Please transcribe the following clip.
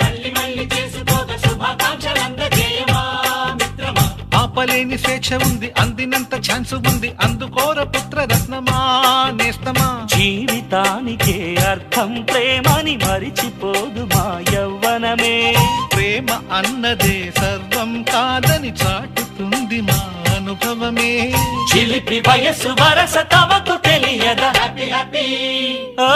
మళ్ళీ మళ్ళీ చేసుకోక శుభాకాంక్షలందజేయమా మిత్రమా. ఆపలేని స్వేచ్ఛ ఉంది, అందినంత ఛాన్స్ ఉంది, అందుకోర పుత్ర రత్నమా నేస్తమా. జీవితానికే అర్థం ప్రేమని మరిచిపోదు మా యవ్వనమే. ప్రేమ అన్నదే సర్వం కాదని చాటుతుంది మా అనుభవమే. చిలిపి వయస్సు వరస తమకు తెలియదా. హ్యాపీ హ్యాపీ ఓ